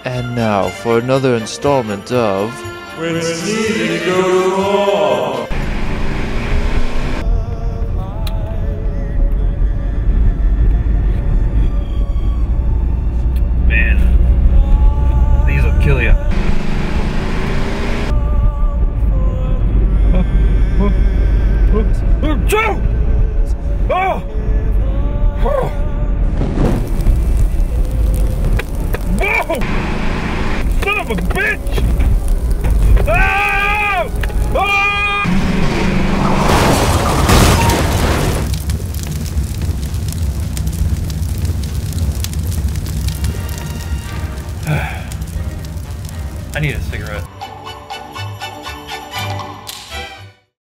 And now for another installment of When Sneezing Goes Wrong. Man, these will kill you. Oh!